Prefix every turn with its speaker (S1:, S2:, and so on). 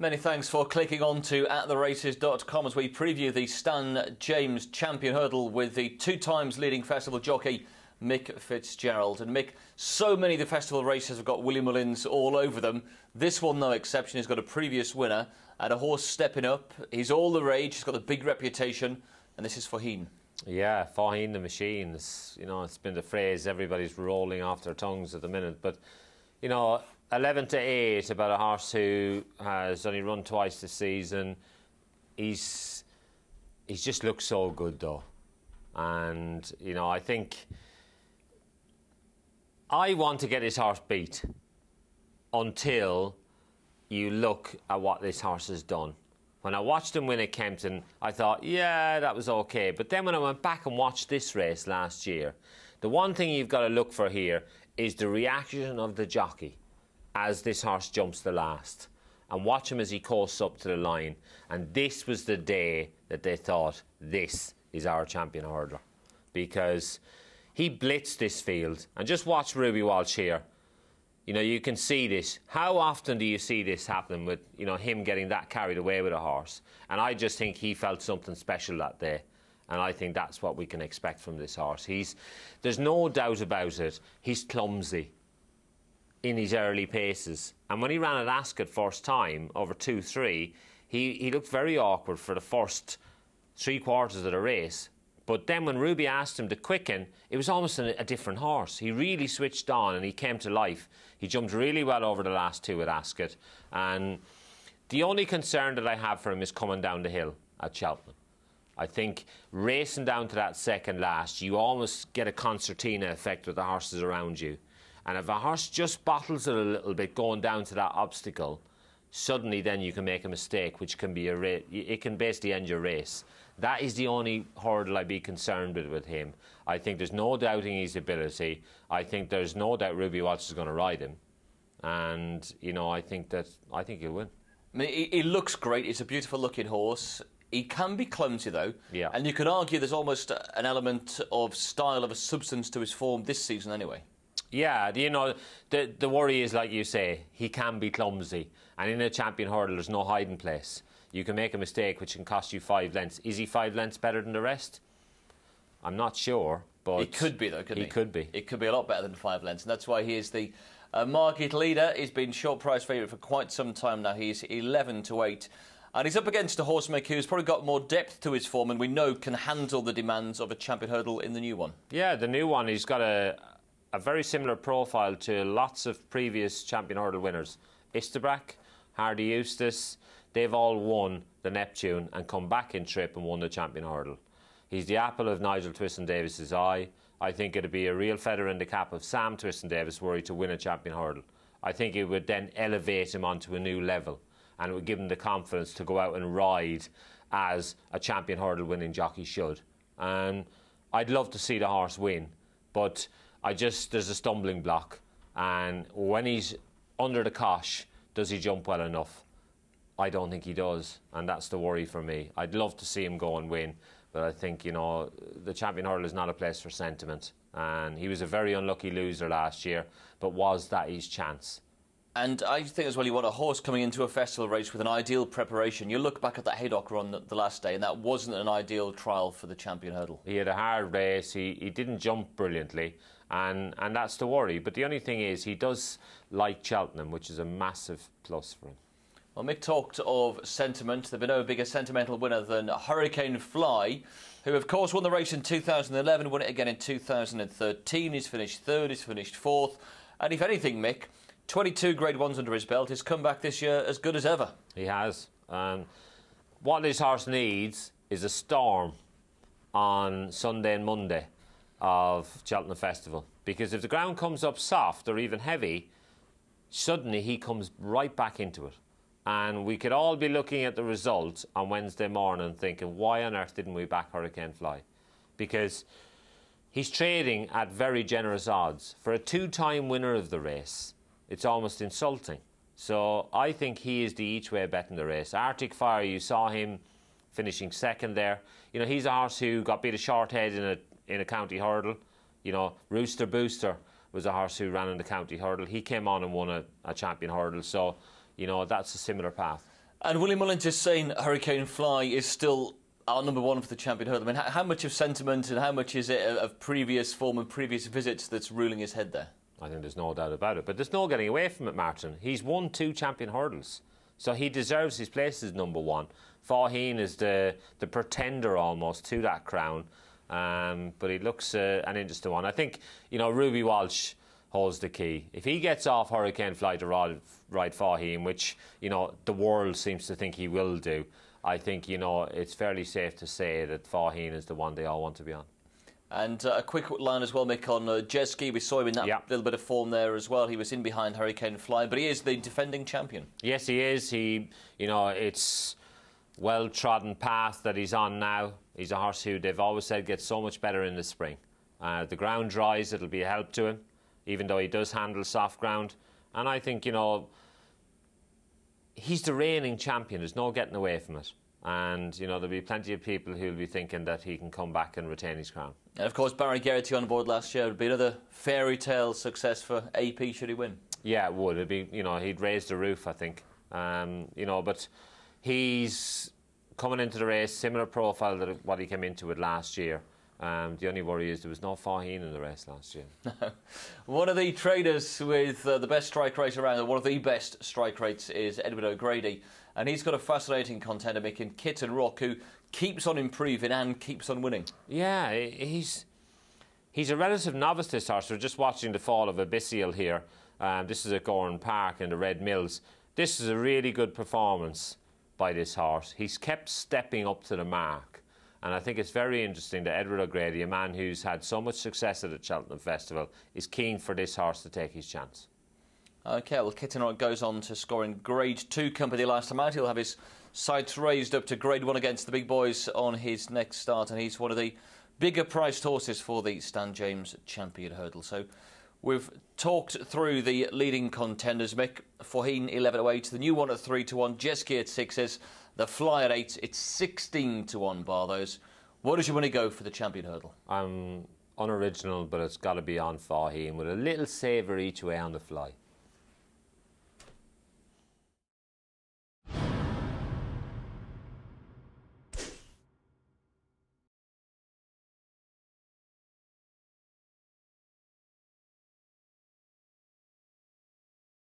S1: Many thanks for clicking on to attheraces.com as we preview the Stan James Champion Hurdle with the 2 times leading festival jockey Mick Fitzgerald. And Mick, so many of the festival races have got Willie Mullins all over them. This one, no exception. He's got a previous winner and a horse stepping up. He's all the rage. He's got a big reputation. And this is Faugheen.
S2: Yeah, Faugheen the machine. It's been the phrase everybody's rolling off their tongues at the minute. But, 11 to 8 about a horse who has only run twice this season. He's just looked so good though. And, I think I want to get this horse beat until you look at what this horse has done. When I watched him win at Kempton, I thought, yeah, that was okay. But then when I went back and watched this race last year, the one thing you've got to look for here is the reaction of the jockey as this horse jumps the last. And watch him as he coasts up to the line. And this was the day that they thought, this is our champion hurdler. Because he blitzed this field. And just watch Ruby Walsh here. You can see this. How often do you see this happening with, him getting that carried away with a horse? And I just think he felt something special that day. And I think that's what we can expect from this horse. There's no doubt about it. He's clumsy in his early paces. And when he ran at Ascot first time, over 2-3, he looked very awkward for the first 3 quarters of the race. But then when Ruby asked him to quicken, it was almost a different horse. He really switched on and he came to life. He jumped really well over the last 2 at Ascot. And the only concern that I have for him is coming down the hill at Cheltenham. I think racing down to that second last, you almost get a concertina effect with the horses around you. And if a horse just bottles it a little bit going down to that obstacle, suddenly then you can make a mistake, which can be it can basically end your race. That is the only hurdle I'd be concerned with him. I think there's no doubting his ability. I think there's no doubt Ruby Walsh is going to ride him. And, I think he'll win.
S1: I mean, he looks great. He's a beautiful looking horse. He can be clumsy though.
S2: Yeah.
S1: And you could argue there's almost an element of style, of a substance to his form this season anyway.
S2: Yeah, the worry is, like you say, he can be clumsy. And in a champion hurdle, there's no hiding place. You can make a mistake which can cost you 5 lengths. Is he 5 lengths better than the rest? I'm not sure, but...
S1: He could be, though, couldn't he?
S2: He could be.
S1: It could be a lot better than 5 lengths, and that's why he is the market leader. He's been short price favourite for quite some time now. He's 11 to 8. And he's up against a horse, Mick, who's probably got more depth to his form and we know can handle the demands of a champion hurdle in the new one. Yeah,
S2: the new one, he's got a very similar profile to lots of previous champion hurdle winners. Istabrack, Hardy Eustace, they've all won the Neptune and come back in trip and won the champion hurdle. He's the apple of Nigel Twiston-Davis's eye. I think it'd be a real feather in the cap of Sam Twiston-Davis were he to win a champion hurdle. I think it would then elevate him onto a new level and it would give him the confidence to go out and ride as a champion hurdle winning jockey should. And I'd love to see the horse win, but there's a stumbling block, and when he's under the cosh, does he jump well enough? I don't think he does, and that's the worry for me. I'd love to see him go and win, but I think, the champion hurdle is not a place for sentiment, and he was a very unlucky loser last year, but was that his chance?
S1: And I think as well, you want a horse coming into a festival race with an ideal preparation. You look back at that Haydock run the last day, and that wasn't an ideal trial for the champion hurdle.
S2: He had a hard race. He didn't jump brilliantly, and that's the worry. But the only thing is, he does like Cheltenham, which is a massive plus for him.
S1: Well, Mick talked of sentiment. There've been no bigger sentimental winner than Hurricane Fly, who of course won the race in 2011, won it again in 2013. He's finished 3rd, he's finished 4th. And if anything, Mick, 22 Grade 1s under his belt. He's come back this year as good as ever.
S2: He has. What this horse needs is a storm on Sunday and Monday of Cheltenham Festival. Because if the ground comes up soft or even heavy, suddenly he comes right back into it. And we could all be looking at the result on Wednesday morning thinking, why on earth didn't we back Hurricane Fly? Because he's trading at very generous odds. For a 2-time winner of the race, it's almost insulting. So I think he is the each-way bet in the race. Arctic Fire, you saw him finishing 2nd there. He's a horse who got beat a short head in a county hurdle. Rooster Booster was a horse who ran in the county hurdle. He came on and won a champion hurdle. So, that's a similar path.
S1: And Willie Mullins is saying Hurricane Fly is still our number one for the champion hurdle. I mean, how much of sentiment and how much is it of previous form and previous visits that's ruling his head there?
S2: I think there's no doubt about it. But there's no getting away from it, Martin. He's won 2 champion hurdles. So he deserves his place as number one. Faugheen is the pretender almost to that crown. But he looks an interesting one. I think, Ruby Walsh holds the key. If he gets off Hurricane Fly to ride Faugheen, which, the world seems to think he will do, I think, it's fairly safe to say that Faugheen is the one they all want to be on. And
S1: a quick line as well, Mick, on Jezki. We saw him in that little bit of form there as well. He was in behind Hurricane Fly, but he is the defending champion.
S2: Yes, he is. It's well-trodden path that he's on now. He's a horse who they've always said gets so much better in the spring. The ground dries, it'll be a help to him, even though he does handle soft ground. And I think, he's the reigning champion. There's no getting away from it. And, there'll be plenty of people who'll be thinking that he can come back and retain his crown.
S1: And, of course, Barry Geraghty on board last year would be another fairy tale success for AP should he win.
S2: Yeah, it would. It'd be, he'd raise the roof, I think. But he's coming into the race, similar profile to what he came into it last year. The only worry is there was no Faugheen in the race last year.
S1: One of the traders with the best strike rate around, and one of the best strike rates is Edward O'Grady. And he's got a fascinating contender, Mick, in Kitten Rock, who keeps on improving and keeps on winning.
S2: Yeah, he's a relative novice, this horse. We're just watching the fall of Abyssal here. This is at Gowran Park in the Red Mills. This is a really good performance by this horse. He's kept stepping up to the mark. And I think it's very interesting that Edward O'Grady, a man who's had so much success at the Cheltenham Festival, is keen for this horse to take his chance.
S1: OK, well, Kitten Rock goes on to score in Grade 2 company last time out. He'll have his sights raised up to Grade 1 against the big boys on his next start, and he's one of the bigger priced horses for the Stan James Champion Hurdle. So we've talked through the leading contenders, Mick. Faugheen 11-8, the new one at 3-1, Jezki at 6s, the Fly at 8. It's 16-1 bar those. What does your money go for the Champion Hurdle?
S2: I'm unoriginal, but it's got to be on Faugheen with a little saver each way on the Fly.